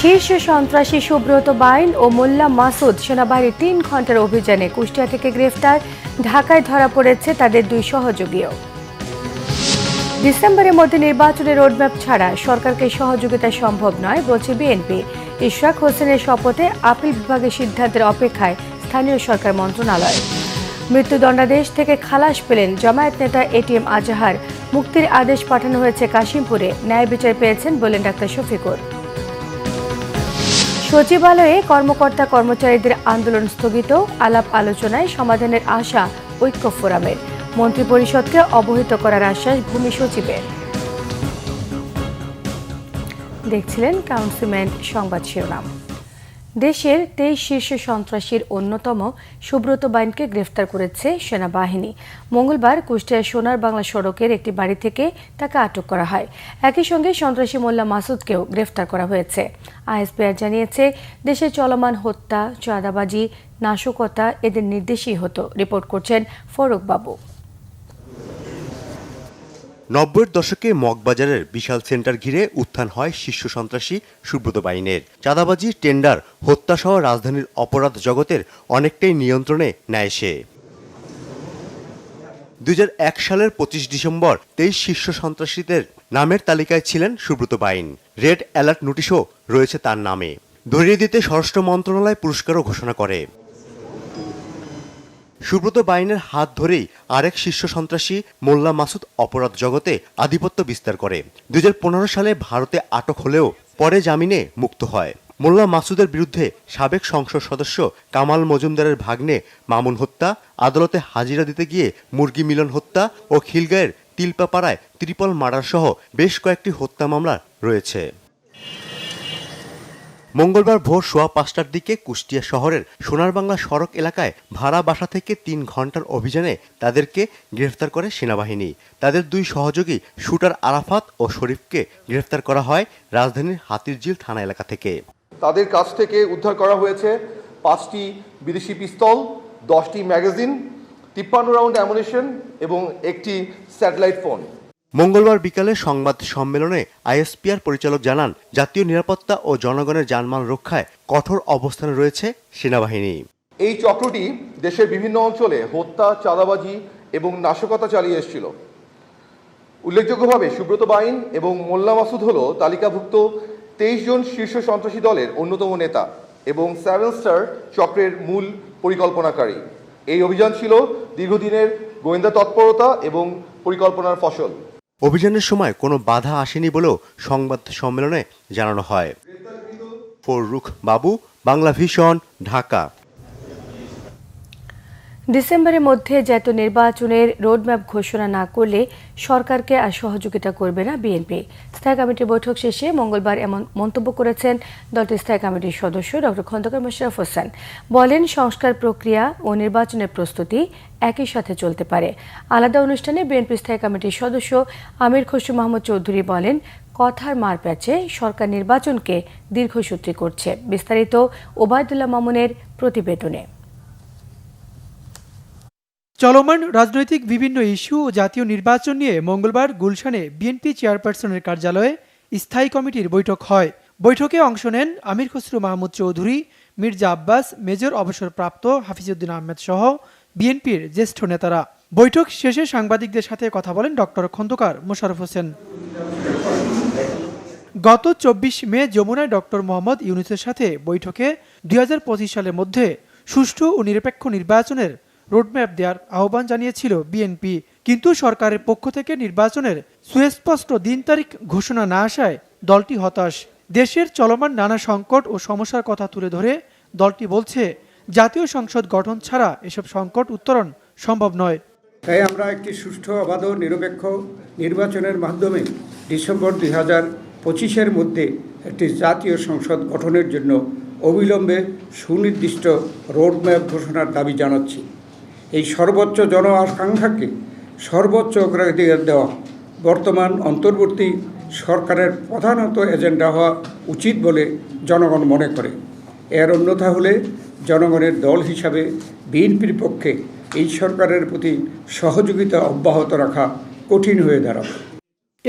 শীর্ষ সন্ত্রাসী সুব্রত বাইন ও মোল্লা মাসুদ সেনাবাহিনীর ৩ ঘণ্টার অভিযানে কুষ্টিয়া থেকে গ্রেফতার। ঢাকায় ধরা পড়েছে তাদের ২ সহযোগীও। ডিসেম্বরের মধ্যে নির্বাচনের রোডম্যাপ ছাড়া সরকারকে সহযোগিতা সম্ভব নয় বলছে বিএনপি। ইশরাক হোসেনের শপথে আপিল বিভাগের সিদ্ধান্তের অপেক্ষায় স্থানীয় সরকার মন্ত্রণালয়। মৃত্যুদণ্ডাদেশ থেকে খালাস পেলেন জামায়াত নেতা এটিএম আজহার। মুক্তির আদেশ পাঠানো হয়েছে কাশিমপুরে। ন্যায় বিচার পেয়েছেন বলেন ডাক্তার শফিকুর। সচিবালয়ে কর্মকর্তা কর্মচারীদের আন্দোলন স্থগিত। আলাপ আলোচনায় সমাধানের আশা ঐক্য ফোরামের। মন্ত্রিপরিষদকে অবহিত করার আশ্বাস ভূমি সচিবের। দেখছিলেন কাউন্সিলমেন্ট সংবাদ শিরোনাম। দেশের ২৩ শীর্ষ সন্ত্রাসীর অন্যতম সুব্রত বাইনকে গ্রেফতার করেছে সেনাবাহিনী। মঙ্গলবার কুষ্টিয়ার সোনার বাংলা সড়কের একটি বাড়ি থেকে তাকে আটক করা হয়। একই সঙ্গে সন্ত্রাসী মোল্লা মাসুদকেও গ্রেফতার করা হয়েছে। আইএসপিআর জানিয়েছে, দেশে চলমান হত্যা, চাঁদাবাজি, নাশকতা এদের নির্দেশই হতো। রিপোর্ট করছেন ফরুক বাবু। ৯০-এর দশকে মগবাজারের বিশাল সেন্টার ঘিরে উত্থান হয় শীর্ষ সন্ত্রাসী সুব্রত বাইনের। চাঁদাবাজি, টেন্ডার, হত্যাসহ রাজধানীর অপরাধ জগতের অনেকটাই নিয়ন্ত্রণে নেয় সে। ২০০১ সালের ২৫ ডিসেম্বর ২৩ শীর্ষ সন্ত্রাসীদের নামের তালিকায় ছিলেন সুব্রত বাইন। রেড অ্যালার্ট নোটিশও রয়েছে তার নামে। ধরিয়ে দিতে স্বরাষ্ট্র মন্ত্রণালয় পুরস্কারও ঘোষণা করে। সুব্রত বাইনের হাত ধরেই আরেক শীর্ষ সন্ত্রাসী মোল্লা মাসুদ অপরাধ জগতে আধিপত্য বিস্তার করে। ২০১৫ সালে ভারতে আটক হলেও পরে জামিনে মুক্ত হয়। মোল্লা মাসুদের বিরুদ্ধে সাবেক সংসদ সদস্য কামাল মজুমদারের ভাগ্নে মামুন হত্যা, আদালতে হাজিরা দিতে গিয়ে মুরগি মিলন হত্যা ও খিলগাঁয়ের তিলপাপাড়ায় ত্রিপল মার্ডার সহ বেশ কয়েকটি হত্যা মামলা রয়েছে। মঙ্গলবার ভোর ৫:১৫টার দিকে কুষ্টিয়া শহরের সোনার বাংলা সড়ক এলাকায় ভাড়া বাসা থেকে ৩ ঘণ্টার অভিযানে তাদেরকে গ্রেফতার করে সেনাবাহিনী। তাদের ২ সহযোগী শুটার আরাফাত ও শরীফকে গ্রেফতার করা হয় রাজধানীর হাতিরঝিল থানা এলাকা থেকে। তাদের কাছ থেকে উদ্ধার করা হয়েছে ৫টি বিদেশি পিস্তল, ১০টি ম্যাগাজিন, ৫৩ রাউন্ড অ্যামুনিশন এবং একটি স্যাটেলাইট ফোন। মঙ্গলবার বিকালে সংবাদ সম্মেলনে আইএসপিআর পরিচালক জানান, জাতীয় নিরাপত্তা ও জনগণের জানমাল রক্ষায় কঠোর অবস্থানে রয়েছে সেনাবাহিনী। এই চক্রটি দেশের বিভিন্ন অঞ্চলে হত্যা, চাঁদাবাজি এবং নাশকতা চালিয়ে এসেছিল। উল্লেখযোগ্যভাবে সুব্রত বাইন এবং মোল্লা মাসুদ হল তালিকাভুক্ত ২৩ জন শীর্ষ সন্ত্রাসী দলের অন্যতম নেতা এবং 7 স্টার চক্রের মূল পরিকল্পনাকারী। এই অভিযান ছিল দীর্ঘদিনের গোয়েন্দা তৎপরতা এবং পরিকল্পনার ফসল। অভিযানের সময় কোনো বাধা আসেনি বলেও সংবাদ সম্মেলনে জানানো হয়। ফরুক বাবু, বাংলা ভিশন, ঢাকা। ডিসেম্বরের মধ্যে জাতীয় নির্বাচনের রোডম্যাপ ঘোষণা না করলে সরকারকে আর সহযোগিতা করবে না বিএনপি। স্থায়ী কমিটির বৈঠক শেষে মঙ্গলবার এমন মন্তব্য করেছেন দলটির স্থায়ী কমিটির সদস্য ডক্টর খন্দকার মোশাররফ হোসেন। বলেন, সংস্কার প্রক্রিয়া ও নির্বাচনের প্রস্তুতি একই সাথে চলতে পারে। আলাদা অনুষ্ঠানে বিএনপি স্থায়ী কমিটির সদস্য আমির খসরু মাহমুদ চৌধুরী বলেন, কথার মার প্যাচে সরকার নির্বাচনকে দীর্ঘসূত্রী করছে। বিস্তারিত ওবায়দুল্লাহ মামুনের প্রতিবেদনে। চলমান রাজনৈতিক বিভিন্ন ইস্যু ও জাতীয় নির্বাচন নিয়ে মঙ্গলবার গুলশানে বিএনপি চেয়ারপারসনের কার্যালয়ে স্থায়ী কমিটির বৈঠক হয়। বৈঠকে অংশ নেন আমির খসরু মাহমুদ চৌধুরী, মির্জা আব্বাস, মেজর অবসরপ্রাপ্ত হাফিজউদ্দিন আহমেদ সহ বিএনপির জ্যেষ্ঠ নেতারা। বৈঠক শেষে সাংবাদিকদের সাথে কথা বলেন ডক্টর খন্দকার মোশাররফ হোসেন। গত ২৪ মে যমুনায় ডক্টর মোহাম্মদ ইউনূসের সাথে বৈঠকে ২০২৫ সালের মধ্যে সুষ্ঠু ও নিরপেক্ষ নির্বাচনের রোডম্যাপ দেওয়ার আহ্বান জানিয়েছিল বিএনপি। কিন্তু সরকারের পক্ষ থেকে নির্বাচনের সুস্পষ্ট দিন তারিখ ঘোষণা না আসায় দলটি হতাশ। দেশের চলমান নানা সংকট ও সমস্যার কথা তুলে ধরে দলটি বলছে, জাতীয় সংসদ গঠন ছাড়া এসব সংকট উত্তরণ সম্ভব নয়। তাই আমরা একটি সুষ্ঠু, অবাধ, নিরপেক্ষ নির্বাচনের মাধ্যমে ডিসেম্বর ২০২৫-এর মধ্যে একটি জাতীয় সংসদ গঠনের জন্য অবিলম্বে সুনির্দিষ্ট রোডম্যাপ ঘোষণার দাবি জানাচ্ছি। এই সর্বোচ্চ জন আকাঙ্ক্ষাকে সর্বোচ্চ অগ্রাধিকার দেওয়া বর্তমান অন্তর্বর্তী সরকারের প্রধানত এজেন্ডা হওয়া উচিত বলে জনগণ মনে করে। এর অন্যথা হলে জনগণের দল হিসাবে বিএনপির পক্ষে এই সরকারের প্রতি সহযোগিতা অব্যাহত রাখা কঠিন হয়ে দাঁড়াবে।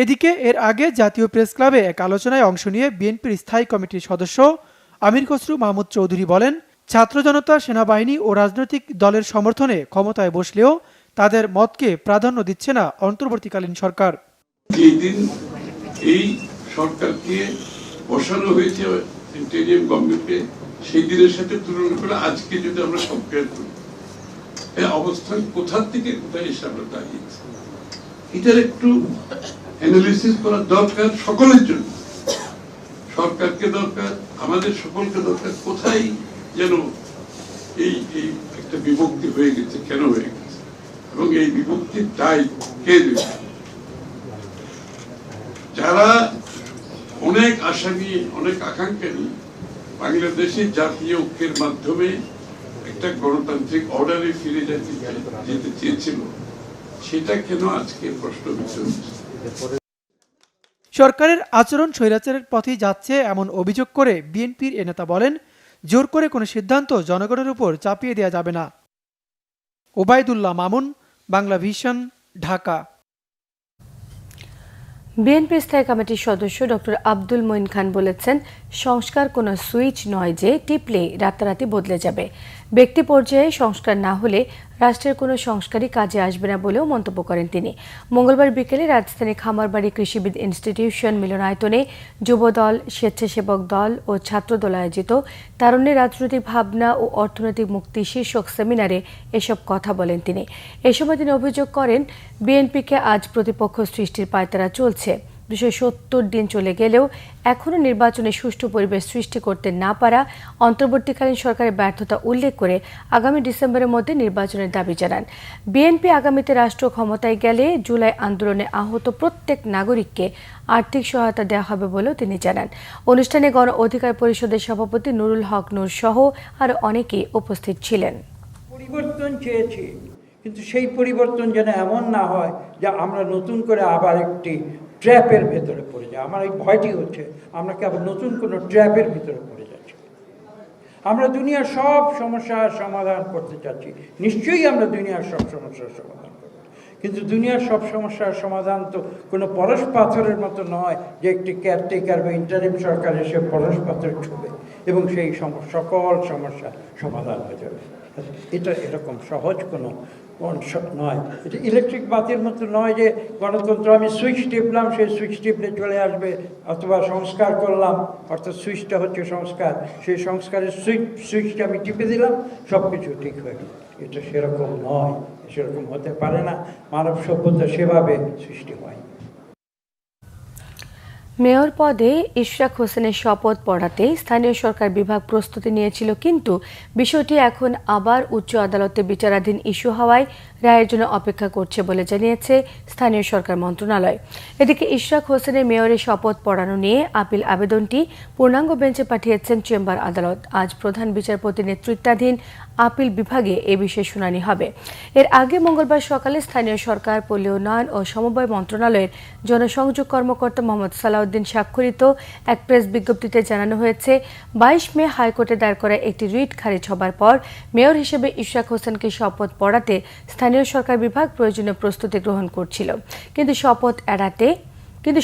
এদিকে এর আগে জাতীয় প্রেস ক্লাবে এক আলোচনায় অংশ নিয়ে বিএনপির স্থায়ী কমিটির সদস্য আমির খসরু মাহমুদ চৌধুরী বলেন, ছাত্র জনতা, সেনাবাহিনী ও রাজনৈতিক দলের সমর্থনে ক্ষমতায় বসলেও তাদের মতকে প্রাধান্য দিচ্ছে না অন্তর্বর্তীকালীন সরকার। যেদিন এই সরকারকে বসানো হয়েছে ইন্টারিম গভর্নমেন্টে, সেই দিনের সাথে তুলনা করে আজকে যদি আমরা কম্পেয়ার করি, এই অবস্থান কোথা থেকে কোথায় এসে আমরা দাঁড়িয়েছি, এটার একটু অ্যানালিসিস করা দরকার সকলের জন্য। সরকারকে দরকার, আমাদের সকলকে দরকার। কোথায় যেন এই একটা বিভক্তি হয়ে গেছে, কেন হয়ে গেছে, এবং এই বিভক্তির দায় কে দেবে? যারা অনেক আশা নিয়ে, অনেক আকাঙ্ক্ষা নিয়ে বাংলাদেশে জাতীয় ঐক্যের মাধ্যমে একটা গণতান্ত্রিক অর্ডারে ফিরে যেতে চেয়েছিল, সেটা কেন আজকে প্রশ্নবিদ্ধ হচ্ছে? সরকারের আচরণ স্বৈরাচারের পথেই যাচ্ছে এমন অভিযোগ করে বিএনপির এ নেতা বলেন, জোর করে কোনো সিদ্ধান্ত জনগণের উপর চাপিয়ে দেওয়া যাবে না। ওবায়দুল্লাহ মামুন, বাংলা ভিশন, ঢাকা। বিএনপি স্থায়ী কমিটির সদস্য ডক্টর আব্দুল মঈন খান বলেছেন, সংস্কার কোনো সুইচ নয় যে টিপলে রাতারাতি বদলে যাবে। ব্যক্তি পর্যায়ে সংস্কার না হলে রাষ্ট্রের কোনো সংস্কারই কাজে আসবে না বলেও মন্তব্য করেন তিনি। মঙ্গলবার বিকেলে রাজধানী খামারবাড়ি কৃষিবিদ ইনস্টিটিউশন মিলনায়তনে যুবদল, স্বেচ্ছাসেবক দল ও ছাত্রদল আয়োজিত তারুণ্যের রাজনৈতিক ভাবনা ও অর্থনৈতিক মুক্তি শীর্ষক সেমিনারে এসব কথা বলেন তিনি। এ সময় তিনি অভিযোগ করেন, বিএনপিকে আজ প্রতিপক্ষ সৃষ্টির পায়তারা চলছে। 270 দিন চলে গেলেও এখনও নির্বাচনে সুষ্ঠু পরিবেশ সৃষ্টি করতে না পারা অন্তর্বর্তীকালীন সরকারের ব্যর্থতা উল্লেখ করে আগামী ডিসেম্বরের মধ্যে নির্বাচনের দাবি জানান। বিএনপি আগামীতে রাষ্ট্র ক্ষমতায় গেলে জুলাই আন্দোলনে আহত প্রত্যেক নাগরিককে আর্থিক সহায়তা দেওয়া হবে বলেও তিনি জানান। অনুষ্ঠানে গণ অধিকার পরিষদের সভাপতি নুরুল হক নূর সহ আরও অনেকেই উপস্থিত ছিলেন। পরিবর্তন চেয়েছি, কিন্তু সেই পরিবর্তন যেন এমন না হয় যে আমরা নতুন করে আবার একটি ট্র্যাপের ভেতরে পড়ে যায়। আমার এই ভয়টি হচ্ছে আমরা কি আবার নতুন কোনো ট্র্যাপের ভিতরে পড়ে যাচ্ছি। আমরা দুনিয়ার সব সমস্যার সমাধান করতে চাচ্ছি, নিশ্চয়ই আমরা দুনিয়ার সব সমস্যার সমাধান করব, কিন্তু দুনিয়ার সব সমস্যার সমাধান তো কোনো পরশ পাথরের মতো নয় যে একটি কেয়ারটেকার বা ইন্টারিম সরকার এসে পরশ পাথর ছুবে এবং সেই সকল সমস্যার সমাধান হয়ে যাবে। এটা এরকম সহজ কোনো নয়। এটা ইলেকট্রিক বাতির মতো নয় যে গণতন্ত্র আমি সুইচ টিপলাম, সেই সুইচ টিপলে চলে আসবে, অথবা সংস্কার করলাম, অর্থাৎ সুইচটা হচ্ছে সংস্কার, সেই সংস্কারের সুইচটা আমি টিপে দিলাম, সব কিছু ঠিক হয়ে গেল। এটা সেরকম নয়, সেরকম হতে পারে না। মানব সভ্যতা সেভাবে সৃষ্টি হয়। মেয়র পদে ইশরাক হোসেনের শপথ পড়াতে স্থানীয় সরকার বিভাগ প্রস্তুতি নিয়েছিল, কিন্তু বিষয়টি এখন আবার উচ্চ আদালতে বিচারাধীন ইস্যু হওয়ায় রায়ের জন্য অপেক্ষা করছে বলে জানিয়েছে স্থানীয় সরকার মন্ত্রণালয়। এদিকে ইশরাক হোসেনের মেয়রের শপথ পড়ানো নিয়ে আপিল আবেদনটি পূর্ণাঙ্গ বেঞ্চে পাঠিয়েছেন চেম্বার আদালত। আজ প্রধান বিচারপতি নেতৃত্বাধীন আপিল বিভাগে এ বিষয়ে শুনানি হবে। এর আগে মঙ্গলবার সকালে স্থানীয় সরকার, পল্লী উন্নয়ন ও সমবায় মন্ত্রণালয়ের জনসংযোগ কর্মকর্তা মোহাম্মদ সালাউদ্দিন স্বাক্ষরিত এক প্রেস বিজ্ঞপ্তিতে জানানো হয়েছে, 22 মে হাইকোর্টে দায়ের করা একটি রিট খারিজ হবার পর মেয়র হিসেবে ইশরাক হোসেনকে শপথ পড়াতে স্থানীয় সরকার বিভাগ প্রয়োজনীয় প্রস্তুতি গ্রহণ করছিল, কিন্তু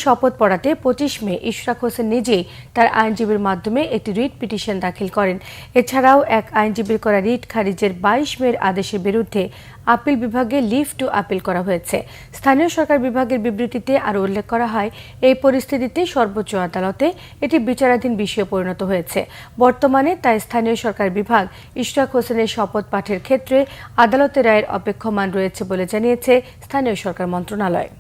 শপথ পড়াতে 25 মে ইশরাক হোসেন নিজেই তার আইনজীবীর মাধ্যমে একটি রিট পিটিশন দাখিল করেন। এছাড়াও এক আইনজীবীর করা রিট খারিজের 22 মের আদেশের বিরুদ্ধে আপিল বিভাগে লিভ টু আপিল করা হয়েছে। স্থানীয় সরকার বিভাগের বিবৃতিতে আরও উল্লেখ করা হয়, এই পরিস্থিতিতে সর্বোচ্চ আদালতে এটি বিচারাধীন বিষয়ে পরিণত হয়েছে। বর্তমানে তাই স্থানীয় সরকার বিভাগ ইশরাক হোসেনের শপথ পাঠের ক্ষেত্রে আদালতের রায়ের অপেক্ষমান রয়েছে বলে জানিয়েছে স্থানীয় সরকার মন্ত্রণালয়।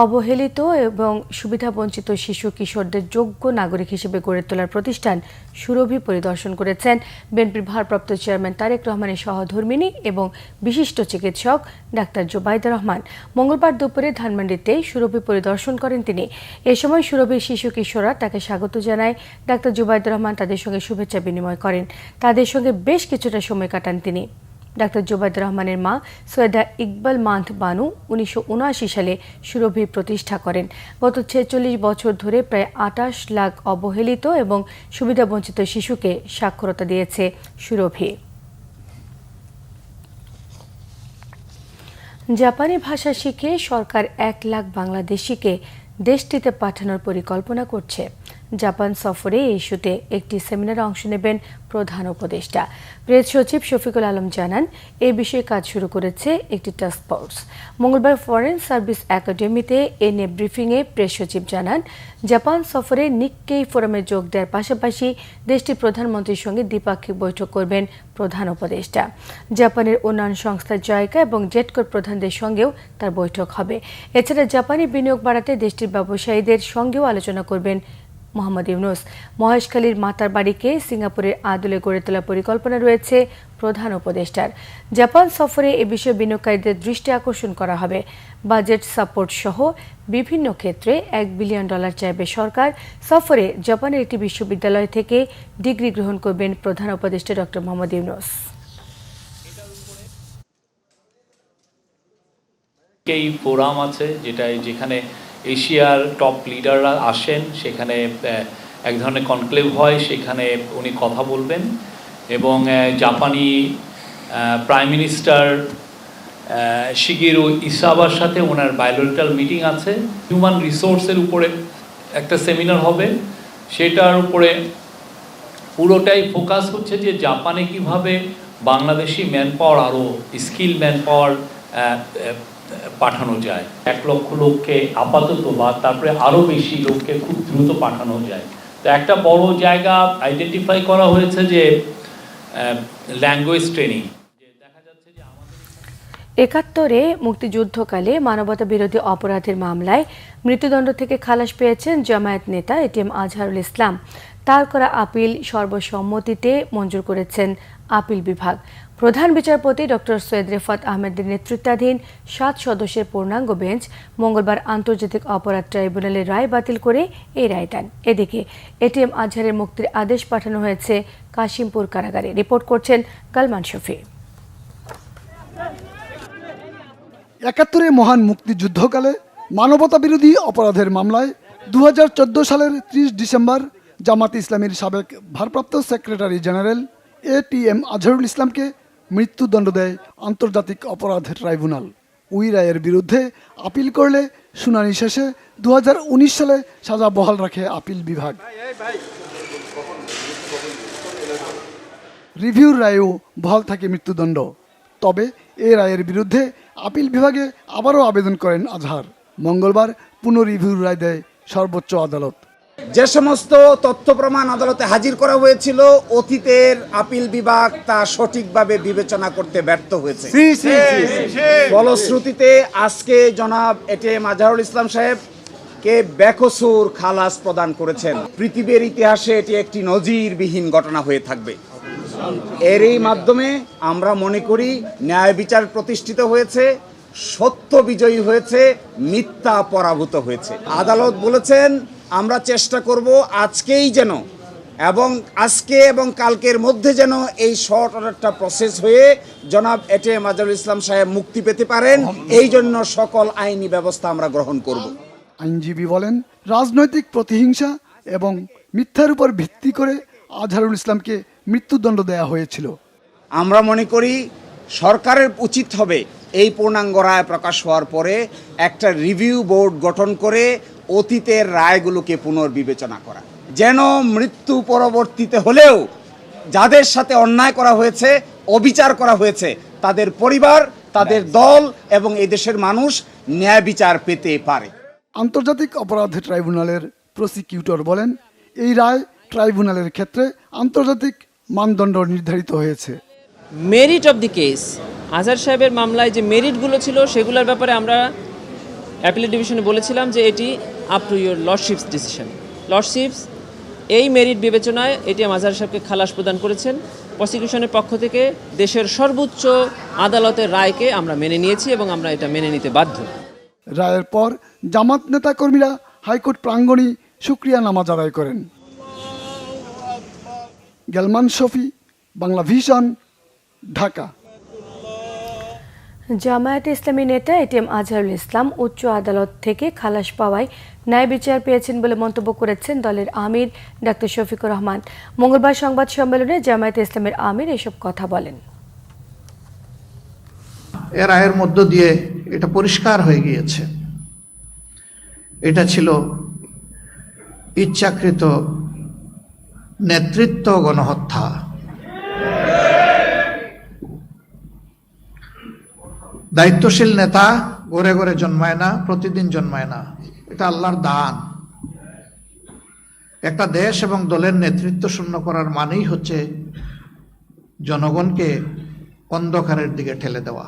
অবহেলিত এবং সুবিধাবঞ্চিত শিশু কিশোরদের যোগ্য নাগরিক হিসেবে গড়ে তোলার প্রতিষ্ঠান সুরভি পরিদর্শন করেছেন বিএনপির ভারপ্রাপ্ত চেয়ারম্যান তারেক রহমানের সহধর্মিণী এবং বিশিষ্ট চিকিৎসক ডাক্তার জুবাইদা রহমান। মঙ্গলবার দুপুরে ধানমন্ডিতে সুরভি পরিদর্শন করেন তিনি। এ সময় সুরভির শিশু কিশোররা তাকে স্বাগত জানায়। ডাক্তার জুবাইদা রহমান তাদের সঙ্গে শুভেচ্ছা বিনিময় করেন। তাদের সঙ্গে বেশ কিছুটা সময় কাটান তিনি। ডাক্তার জুবাইদা রহমানের মা সৈয়দা ইকবাল মান্থ বানু 1979 সালে সুরভি প্রতিষ্ঠা করেন। গত 46 বছর ধরে প্রায় 28 লাখ অবহেলিত এবং সুবিধাবঞ্চিত শিশুকে সাক্ষরতা দিয়েছে সুরভি। জাপানি ভাষা শিখে সরকার 1 লাখ বাংলাদেশিকে দেশটিতে পাঠানোর পরিকল্পনা করছে। জাপান সফরে এই ইস্যুতে একটি সেমিনারে অংশ নেবেন প্রধান উপদেষ্টা। প্রেস সচিব শফিকুল আলম জানান, এই বিষয়ে কাজ শুরু করেছে একটি টাস্ক ফোর্স। মঙ্গলবার ফরেন সার্ভিস একাডেমিতে এ নিয়ে ব্রিফিংয়ে প্রেস সচিব জানান, জাপান সফরে নিক্কেই ফোরামে যোগ দেওয়ার পাশাপাশি দেশটির প্রধানমন্ত্রীর সঙ্গে দ্বিপাক্ষিক বৈঠক করবেন প্রধান উপদেষ্টা। জাপানের উন্নয়ন সংস্থা জয়কা এবং জেটকোর প্রধানদের সঙ্গেও তার বৈঠক হবে। এছাড়া জাপানি বিনিয়োগ বাড়াতে দেশটির ব্যবসায়ীদের সঙ্গেও আলোচনা করবেন মোহাম্মদ ইউনুস। মহেশখালীর মাতার বাড়িকে সিঙ্গাপুরের আদলে গড়ে তোলার পরিকল্পনা রয়েছে প্রধান উপদেষ্টার। জাপান সফরে এ বিষয়ে বিনিয়োগকারীদের দৃষ্টি আকর্ষণ করা হবে। বাজেট সাপোর্ট সহ বিভিন্ন ক্ষেত্রে $1 বিলিয়ন চাইবে সরকার। সফরে জাপানের একটি বিশ্ববিদ্যালয় থেকে ডিগ্রি গ্রহণ করবেন প্রধান উপদেষ্টা ডক্টর মোহাম্মদ ইউনুস। এই ফোরাম আছে যেখানে এশিয়ার টপ লিডাররা আসেন, সেখানে এক ধরনের কনক্লেভ হয়, সেখানে উনি কথা বলবেন এবং জাপানি প্রাইম মিনিস্টার শিগেরু ইসাবার সাথে ওনার বায়োলেটারাল মিটিং আছে। হিউম্যান রিসোর্সের উপরে একটা সেমিনার হবে, সেটার উপরে পুরোটাই ফোকাস হচ্ছে যে জাপানে কিভাবে বাংলাদেশি ম্যান পাওয়ার আরও স্কিল ম্যান পাওয়ার পাঠানো যায়। 1 লক্ষ লোককে আপাতত বা তারপরে আরও বেশি লোককে খুব দ্রুত পাঠানো যায়। তো একটা বড় জায়গা আইডেন্টিফাই করা হয়েছে যে ল্যাঙ্গুয়েজ ট্রেনিং। একাত্তরে মুক্তিযুদ্ধকালে মানবতা বিরোধী অপরাধের মামলায় মৃত্যুদণ্ড থেকে খালাস পেয়েছেন জামায়াত নেতা এটিএম আজহারুল ইসলাম। তার করা আপিল সর্বসম্মতিতে মঞ্জুর করেছেন আপিল বিভাগ। প্রধান বিচারপতি ডক্টর সৈয়দ রেফাত আহমেদের নেতৃত্বাধীন 7 সদস্যের পূর্ণাঙ্গ বেঞ্চ মঙ্গলবার আন্তর্জাতিক অপরাধ ট্রাইব্যুনালের রায় বাতিল করে এই রায় দেন। এদিকে এটিএম আজহারের মুক্তির আদেশ পাঠানো হয়েছে কাশিমপুর কারাগারে। রিপোর্ট করছেন কালমান শফি। 71-এ মহান মুক্তিযুদ্ধকালে মানবতা বিরোধী অপরাধের মামলায় 2014 সালের 30 ডিসেম্বর জামাত ইসলামীর সাবেক ভারপ্রাপ্ত সেক্রেটারি জেনারেল এটিএম আজহারুল ইসলামকে মৃত্যুদণ্ড দেয় আন্তর্জাতিক অপরাধ ট্রাইব্যুনাল। ওই রায়ের বিরুদ্ধে আপিল করলে শুনানি শেষে 2019 সালে সাজা বহাল রাখে আপিল বিভাগ। রিভিউর রায়েও বহাল থাকে মৃত্যুদণ্ড। তবে এ রায়ের বিরুদ্ধে আপিল বিভাগে আবারও আবেদন করেন আজহার। মঙ্গলবার পুনঃরিভিউর রায় দেয় সর্বোচ্চ আদালত। যে সমস্ত তথ্য প্রমাণ আদালতে হাজির করা হয়েছিল, অতীতের আপিল বিভাগ তা সঠিকভাবে বিবেচনা করতে ব্যর্থ হয়েছে। ফলশ্রুতিতে আজকে জনাব এটিএম আজহারুল ইসলাম সাহেবকে বেকসুর খালাস প্রদান করেছেন। পৃথিবীর ইতিহাসে এটি একটি নজিরবিহীন ঘটনা হয়ে থাকবে। এরই মাধ্যমে আমরা মনে করি ন্যায় বিচার প্রতিষ্ঠিত হয়েছে, সত্য বিজয়ী হয়েছে, মিথ্যা পরাভূত হয়েছে। আদালত বলেছেন আমরা চেষ্টা করব আজকেই যেন আজকে এবং কালকের মধ্যে যেন এই শর্ট অর্ডারটা প্রসেস হয়ে জনাব এটিএম আজহারুল ইসলাম সাহেব মুক্তি পেতে পারেন। এই জন্য সকল আইনি ব্যবস্থা আমরা গ্রহণ করব। আইনজীবী বলেন, রাজনৈতিক প্রতিহিংসা এবং মিথ্যার উপর ভিত্তি করে আজহারুল ইসলামকে মৃত্যুদণ্ড দেওয়া হয়েছিল। আমরা মনে করি সরকারের উচিত হবে এই পূর্ণাঙ্গ রায় প্রকাশ হওয়ার পরে একটা রিভিউ বোর্ড গঠন করে অতীতের রায়গুলোকে পুনর্বিবেচনা করা, যেন মৃত্যু পরবর্তীতে হলেও যাদের সাথে অন্যায় করা হয়েছে, অবিচার করা হয়েছে, তাদের পরিবার, তাদের দল এবং এই দেশের মানুষ ন্যায় বিচার পেতে পারে। আন্তর্জাতিক অপরাধ ট্রাইব্যুনালের প্রসিকিউটর বলেন, এই রায় ট্রাইব্যুনালের ক্ষেত্রে আন্তর্জাতিক মানদণ্ড নির্ধারিত হয়েছে। মেরিট অফ দি কেস, আজহার সাহেবের মামলায় যে মেরিটগুলো ছিল সেগুলোর ব্যাপারে আমরা অ্যাপিলেট ডিভিশনে বলেছিলাম যে এটি up to your lordships decision. Lordships এই মেরিট বিবেচনায় এটিএম আজহার সাহেবকে খালাস প্রদান করেছেন। প্রসিকিউশনের পক্ষ থেকে দেশের সর্বোচ্চ আদালতের রায়কে আমরা মেনে নিয়েছি এবং আমরা এটা মেনে নিতে বাধ্য। রায়ের পর জামাত নেতাকর্মীরা হাইকোর্ট প্রাঙ্গণে শুকরিয়া নামাজ আদায় করেন। কালমান শফি, বাংলা ভিশন, ঢাকা। জামায়াত ইসলামী নেতা এটিএম আজহারুল ইসলাম উচ্চ আদালত থেকে খালাস পাওয়ায় ন্যায় বিচার পেয়েছেন বলে মন্তব্য করেছেন দলের আমির ডাক্তার শফিকুর রহমান। মঙ্গলবার সংবাদ সম্মেলনে জামায়াত ইসলামের আমির এসব কথা বলেন। এ রায়ের মধ্য দিয়ে এটা পরিষ্কার হয়ে গিয়েছে, এটা ছিল ইচ্ছাকৃত নেতৃত্ব গণহত্যা। দায়িত্বশীল নেতা ঘরে ঘরে জন্মায় না, প্রতিদিন জন্মায় না, এটা আল্লাহর দান। একটা দেশ এবং দলের নেতৃত্ব শূন্য করার মানেই হচ্ছে জনগণকে অন্ধকারের দিকে ঠেলে দেওয়া।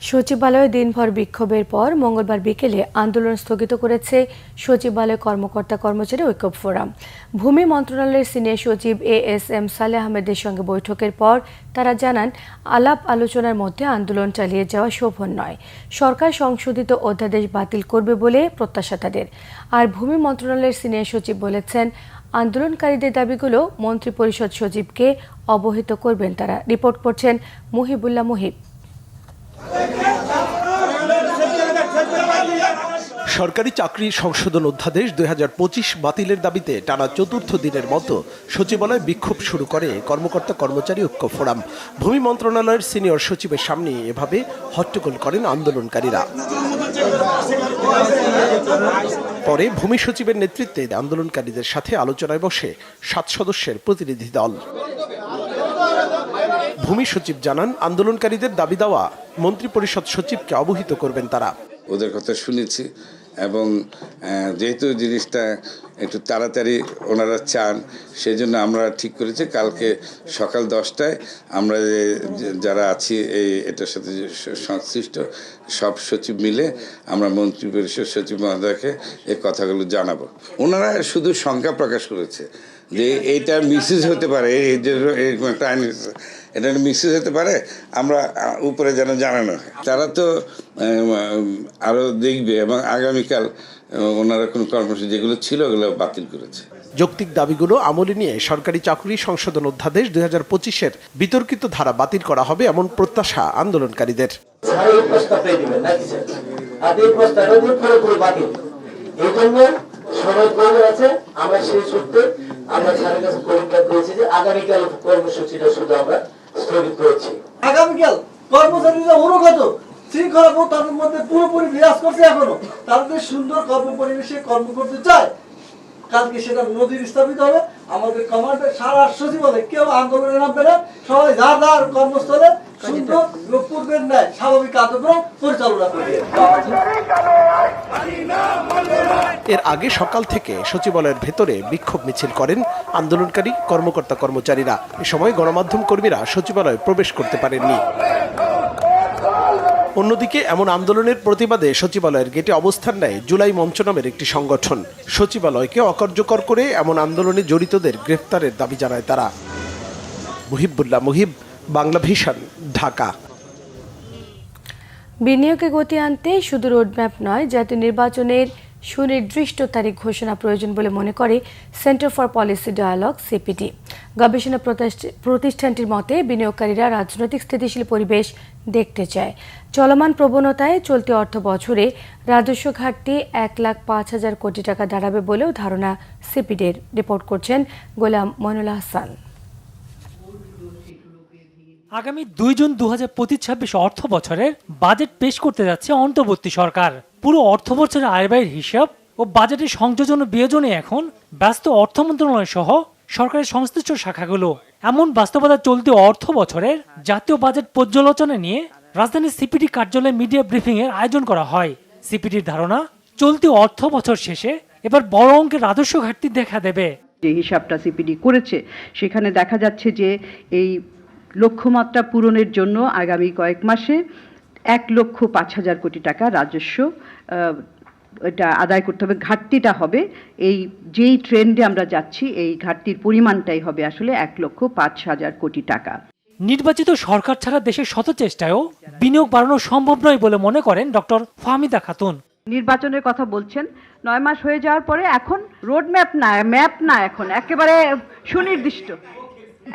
সচিবালয়ে দিনভর বিক্ষোভের পর মঙ্গলবার বিকেলে আন্দোলন স্থগিত করেছে সচিবালয় কর্মকর্তা কর্মচারী ঐক্য ফোরাম। ভূমি মন্ত্রণালয়ের সিনিয়র সচিব ASM সালেহ আহমেদের সঙ্গে বৈঠকের পর তারা জানান, আলাপ আলোচনার মধ্যে আন্দোলন চালিয়ে যাওয়া শোভন নয়। সরকার সংশোধিত অধ্যাদেশ বাতিল করবে বলে প্রত্যাশা তাদের। আর ভূমি মন্ত্রণালয়ের সিনিয়র সচিব বলেছেন, আন্দোলনকারীদের দাবিগুলো মন্ত্রিপরিষদ সচিবকে অবহিত করবেন তারা। রিপোর্ট করছেন মুহিবুল্লাহ মুহিব। সরকারি চাকরি সংশোধন অধ্যাদেশ 2025 বাতিলের দাবিতে টানা চতুর্থ দিনের মতো সচিবালয়ে বিক্ষোভ শুরু করে কর্মকর্তা কর্মচারী ঐক্য ফোরাম। ভূমি মন্ত্রণালয়ের সিনিয়র সচিবের সামনে এভাবে হট্টগোল করেন আন্দোলনকারীরা। পরে ভূমি সচিবের নেতৃত্বে আন্দোলনকারীদের সাথে আলোচনায় বসে 7 সদস্যের প্রতিনিধি দল। ভূমি সচিব জানান, আন্দোলনকারীদের দাবি দেওয়া মন্ত্রিপরিষদ সচিবকে অবহিত করবেন তারা। ওদের কথা শুনেছি এবং যেহেতু জিনিসটা একটু তাড়াতাড়ি ওনারা চান, সেই জন্য আমরা ঠিক করেছি কালকে সকাল 10টায় আমরা যারা আছি এটার সাথে সংশ্লিষ্ট সব সচিব মিলে আমরা মন্ত্রিপরিষদ সচিব মহোদয়কে এই কথাগুলো জানাবো। ওনারা শুধু শঙ্কা প্রকাশ করেছে যে এইটা মিসইউজ হতে পারে, এই যে একটা আইন এটা মিসইউজ হতে পারে, আমরা উপরে যেন জানানো হয়। তারা তো আরও দেখবে এবং আগামীকাল ওনারা কোনো কর্মসূচি যেগুলো ছিল ওগুলো বাতিল করেছে। যৌক্তিক দাবিগুলো আমলে নিয়ে সরকারি চাকরি সংশোধন অধ্যাদেশ 2025-এর বিতর্কিত ধারা বাতিল করা হবে এমন প্রত্যাশা আন্দোলনকারীদের। আমরা সেই সূত্রে আমরা স্যারের কাছে পরীক্ষা করেছি যে আগামীকাল কর্মসূচিটা শুধু আমরা স্থগিত করেছি। আগামীকাল কর্মচারীরা অনুগত শৃঙ্খলা তাদের মধ্যে পুরোপুরি বিরাজ করছে, এখনো তাদের সুন্দর কর্ম পরিবেশে কর্ম করতে চায়। কালকে সেটা নদীর স্থাপিত হবে। আমাদের কমান্ডার সারা সচিবালয় কেউ আন্দোলনে নামবে না, সবাই যার যার কর্মস্থলে সুন্দর পূর্বের ন্যায় স্বাভাবিক কার্যক্রম পরিচালনা করবে। এর আগে সকাল থেকে সচিবালয়ের ভেতরে বিক্ষোভ মিছিল করেন আন্দোলনকারী কর্মকর্তা কর্মচারীরা। এ সময় গণমাধ্যম কর্মীরা সচিবালয়ে প্রবেশ করতে পারেননি। অন্যদিকে এমন আন্দোলনের প্রতিবাদে সচিবালয়ের গেটে অবস্থান নেয় জুলাই মঞ্চ নামের একটি সংগঠন। সচিবালয়কে অকার্যকর করে এমন আন্দোলনে জড়িতদের গ্রেফতারের দাবি জানায় তারা। মুহিবুল্লাহ মুহিব, বাংলা ভিশন, ঢাকা। বিনিয়োগে গতি আনতে শুধু রোডম্যাপ নয়, জাতীয় নির্বাচনের সুনির্দিষ্ট তারিখ ঘোষণা প্রয়োজন বলে মনে করে centre for policy dialogue CPD। গবেষণা প্রতিষ্ঠানটির মতে বিনিয়োগকারীরা রাজনৈতিক স্থিতিশীল পরিবেশ দেখতে চায়। চলমান প্রবণতায় চলতি অর্থ বছরে রাজস্ব ঘাটতি 1,05,000 কোটি টাকা দাঁড়াবে বলেও ধারণা CPD-র। রিপোর্ট করছেন গোলাম মইনুল হাসান। আগামী 2 জুন 2025-26 অর্থ বছরের বাজেট পেশ করতে যাচ্ছে অন্তর্বর্তী সরকার। পুরো অর্থ বছরের আয় ব্যয়ের হিসাব ও বাজেটের সংযোজন বিয়োজনে এখন ব্যস্ত অর্থ মন্ত্রণালয় সহ সরকারের সংশ্লিষ্ট শাখাগুলো। এমন বাস্তবতা চলতি অর্থ বছরের জাতীয় বাজেট পর্যালোচনা নিয়ে রাজধানীর CPD কার্যালয়ে মিডিয়া ব্রিফিং এর আয়োজন করা হয়। CPD-র ধারণা, চলতি অর্থ বছর শেষে এবার বড় অঙ্কের রাজস্ব ঘাটতি দেখা দেবে। যে হিসাবটা CPD করেছে সেখানে দেখা যাচ্ছে যে এই লক্ষ্যমাত্রা পূরণের জন্য আগামী কয়েক মাসে 1,05,000 কোটি টাকা রাজস্ব এটা আদায় করতে হবে। ঘাটতিটা হবে এই যেই ট্রেন্ডে আমরা যাচ্ছি, এই ঘাটতির পরিমাণটাই হবে আসলে 1,05,000 কোটি টাকা। নির্বাচিত সরকার ছাড়া দেশের শত চেষ্টায়ও বিনিয়োগ বাড়ানো সম্ভব নয় বলে মনে করেন ডক্টর ফাহমিদা খাতুন। নির্বাচনের কথা বলছেন, 9 মাস হয়ে যাওয়ার পরে এখন রোডম্যাপ না, ম্যাপ না, এখন একেবারে সুনির্দিষ্ট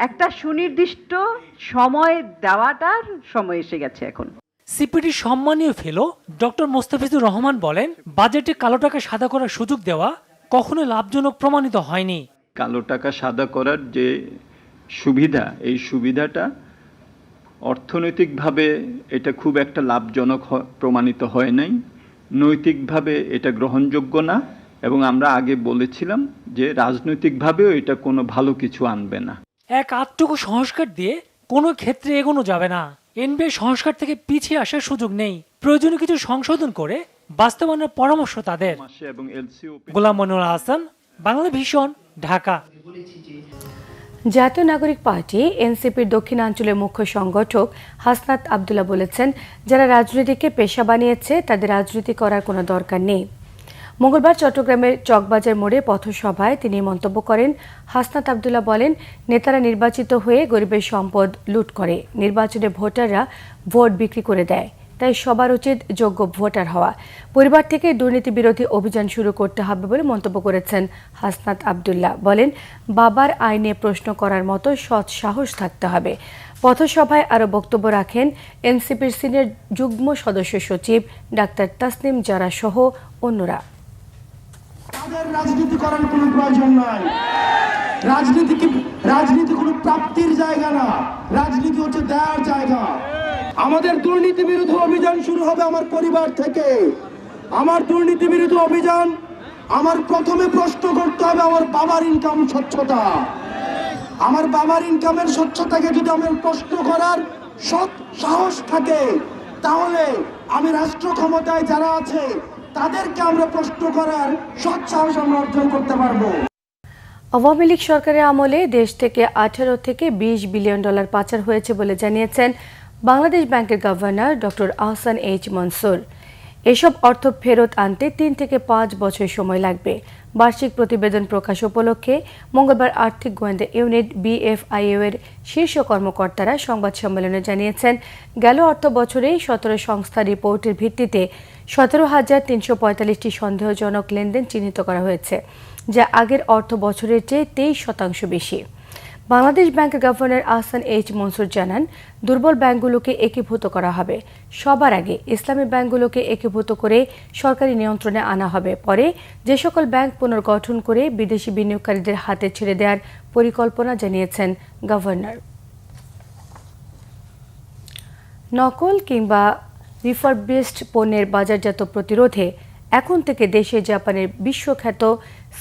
একটা সুনির্দিষ্ট সময় দেওয়াটার সময় এসে গেছে এখন। CPD সম্মানীয় ফেলো ডক্টর মোস্তাফিজুর রহমান বলেন, বাজেটে কালো টাকা সাদা করার সুযোগ দেওয়া কখনো লাভজনক প্রমাণিত হয়নি। কালো টাকা সাদা করার যে সুবিধা, এই সুবিধাটা অর্থনৈতিকভাবে এটা খুব একটা লাভজনক প্রমাণিত হয় নাই, নৈতিকভাবে এটা গ্রহণযোগ্য না, এবং আমরা আগে বলেছিলাম যে রাজনৈতিকভাবেও এটা কোনো ভালো কিছু আনবে না। এক আধটুকু সংস্কার দিয়ে কোনো ক্ষেত্রে এগোনো যাবে না। এনবিআর সংস্কার থেকে পিছিয়ে আসার সুযোগ নেই। প্রয়োজনীয় কিছু সংশোধন করে বাস্তবায়নের পরামর্শ তাদের। গোলাম মনিরুল হাসান, বাংলা ভিশন, ঢাকা। জাতীয় নাগরিক পার্টি এনসিপির দক্ষিণাঞ্চলের মুখ্য সংগঠক হাসনাত আবদুল্লাহ বলেছেন, যারা রাজনীতিকে পেশা বানিয়েছে তাদের রাজনীতি করার কোনো দরকার নেই। মঙ্গলবার চট্টগ্রামের চকবাজার মোড়ে পথসভায় তিনি মন্তব্য করেন। হাসনাত আবদুল্লাহ বলেন, নেতারা নির্বাচিত হয়ে গরিবের সম্পদ লুট করে, নির্বাচনে ভোটাররা ভোট বিক্রি করে দেয়। তাই সবার উচিত যোগ্য ভোটার হওয়া। পরিবার থেকে দুর্নীতি বিরোধী অভিযান শুরু করতে হবে বলে মন্তব্য করেছেন হাসনাত আবদুল্লাহ। বলেন, বাবার আইনে প্রশ্ন করার মতো সৎ সাহস থাকতে হবে। পথসভায় আরও বক্তব্য রাখেন এনসিপির সিনিয়র যুগ্ম সদস্য সচিব ডাক্তার তাসনিম জারা সহ অন্যরা। রাজনীতি করার কোনো প্রয়োজন নাই। রাজনীতি কোনো প্রাপ্তির জায়গা না, রাজনীতি হচ্ছে দেওয়ার জায়গা। আমাদের দুর্নীতি বিরোধী অভিযান শুরু হবে আমার পরিবার থেকে। আমার দুর্নীতি বিরোধী অভিযান আমার প্রথমে প্রশ্ন করতে হবে আমার বাবার ইনকাম স্বচ্ছতা। আমার বাবার ইনকামের স্বচ্ছতাকে যদি আমার প্রশ্ন করার সৎ সাহস থাকে, তাহলে আমি রাষ্ট্র ক্ষমতায় যারা আছে তাদেরকে আমরা প্রশ্ন করার সৎ সাহস আমরা অর্জন করতে পারবো। আওয়ামী লীগ সরকারের আমলে দেশ থেকে 18 থেকে 20 বিলিয়ন ডলার পাচার হয়েছে বলে জানিয়েছেন বাংলাদেশ ব্যাংকের governor doctor Ahsan H Mansur. এসব অর্থ ফেরত আনতে 3 থেকে 5 বছর সময় লাগবে। বার্ষিক প্রতিবেদন প্রকাশ উপলক্ষে মঙ্গলবার আর্থিক গোয়েন্দা ইউনিট BFIU এর শীর্ষ কর্মকর্তারা সংবাদ সম্মেলনে জানিয়েছেন, গেল অর্থ বছরেই 17 সংস্থা রিপোর্টের ভিত্তিতে 17,345টি সন্দেহজনক লেনদেন চিহ্নিত করা হয়েছে, যা আগের অর্থ বছরের চেয়ে 23% বেশি। বাংলাদেশ ব্যাংকের গভর্নর আহসান এইচ মনসুর জানান, দুর্বল ব্যাংকগুলোকে একীভূত করা হবে। সবার আগে ইসলামী ব্যাংকগুলোকে একীভূত করে সরকারি নিয়ন্ত্রণে আনা হবে। পরে যে সকল ব্যাংক পুনর্গঠন করে বিদেশি বিনিয়োগকারীদের হাতে ছেড়ে দেওয়ার পরিকল্পনা জানিয়েছেন গভর্নর। নকল কিংবা রিফারবিশড পণ্যের বাজারজাত প্রতিরোধে এখন থেকে দেশে জাপানের বিশ্বখ্যাত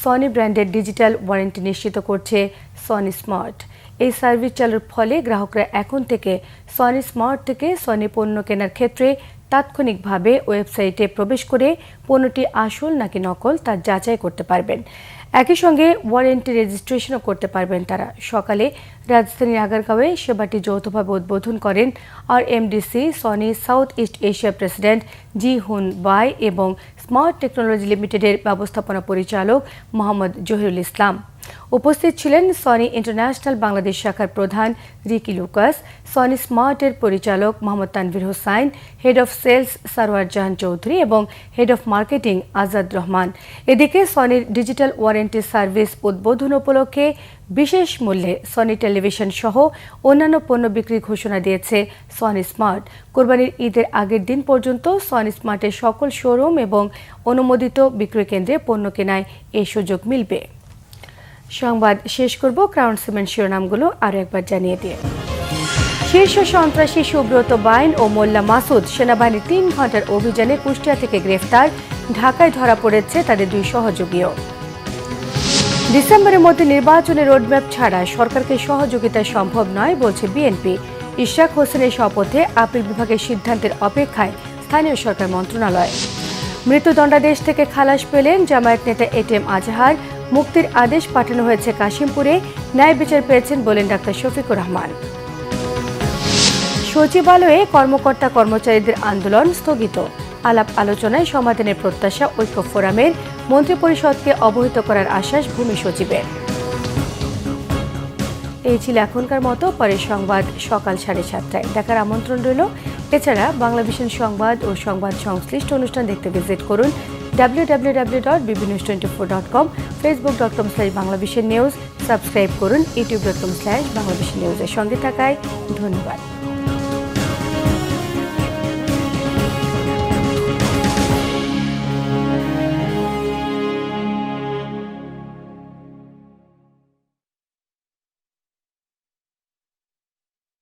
সনি ব্র্যান্ডের ডিজিটাল ওয়ারেন্টি নিশ্চিত করছে সনি স্মার্ট। এই সার্ভিস চালুর ফলে গ্রাহকরা এখন থেকে সনি স্মার্ট থেকে সনি পণ্য কেনার ক্ষেত্রে তাৎক্ষণিকভাবে ওয়েবসাইটে প্রবেশ করে পণ্যটি আসল নাকি নকল তা যাচাই করতে পারবেন। একই সঙ্গে ওয়ারেন্টি রেজিস্ট্রেশনও করতে পারবেন তারা। সকালে রাজধানীর আগারগাঁওয়ে সেবাটি যৌথভাবে উদ্বোধন করেন RMDC Sony south east Asia president Ji Hoon Bae এবং স্মার্ট টেকনোলজি লিমিটেডের ব্যবস্থাপনা পরিচালক মোহাম্মদ জহিরুল ইসলাম। উপস্থিত ছিলেন সনি ইন্টারন্যাশনাল বাংলাদেশ শাখার প্রধান রিকি লুকাস, সনি স্মার্টের পরিচালক Mohammad Tanvir Hossain, head of sales Sarwar Jahan Chowdhury এবং head of marketing Azad Rahman. এদিকে সনির ডিজিটাল ওয়ারেন্টি সার্ভিস উদ্বোধন উপলক্ষে বিশেষ মূল্যে সনি টেলিভিশন সহ অন্যান্য পণ্য বিক্রির ঘোষণা দিয়েছে সনি স্মার্ট। কোরবানির ঈদের আগের দিন পর্যন্ত সনি স্মার্টের সকল শোরুম এবং অনুমোদিত বিক্রয় কেন্দ্রে পণ্য কেনায় এই সুযোগ মিলবে। সংবাদ শেষ করব ক্রাউন সিমেন্ট শিরোনামগুলো আরও একবার জানিয়ে দিয়ে। শীর্ষ সন্ত্রাসী সুব্রত বাইন ও মোল্লা মাসুদ সেনাবাহিনীর 3 ঘন্টার অভিযানে কুষ্টিয়া থেকে গ্রেফতার, ঢাকায় ধরা পড়েছে তাদের 2 সহযোগীও। ডিসেম্বরের মধ্যে নির্বাচনের রোডম্যাপ ছাড়া সরকারকে সহযোগিতা সম্ভব নয় বলছে বিএনপি। ইশরাক হোসেনের শপথে আপিল বিভাগের সিদ্ধান্তের অপেক্ষায় স্থানীয় সরকার মন্ত্রণালয়। মৃত্যুদণ্ডাদেশ থেকে খালাস পেলেন জামায়াত নেতা ATM আজহার। মুক্তির আদেশ পাঠানো হয়েছে কাশিমপুরে, ন্যায় বিচার পেয়েছেন বলেন ডাক্তার শফিকুর রহমান। সচিবালয়ে কর্মকর্তা কর্মচারীদের আন্দোলন স্থগিত, আলাপ আলোচনায় সমাধানের প্রত্যাশা ঐক্য ফোরামের। মন্ত্রিপরিষদকে অবহিত করার আশ্বাস ভূমি সচিবের। এই ছিল এখনকার মতো, পরের সংবাদ সকাল 7:30টায় দেখার আমন্ত্রণ রইল। এছাড়া বাংলা ভিশন সংবাদ ও সংবাদ সংশ্লিষ্ট অনুষ্ঠান দেখতে ভিজিট করুন www.bbnews24.com, facebook.com/banglavishnnews, সাবস্ক্রাইব করুন youtube.com/banglavishnnews। এর সঙ্গে থাকায় ধন্যবাদ।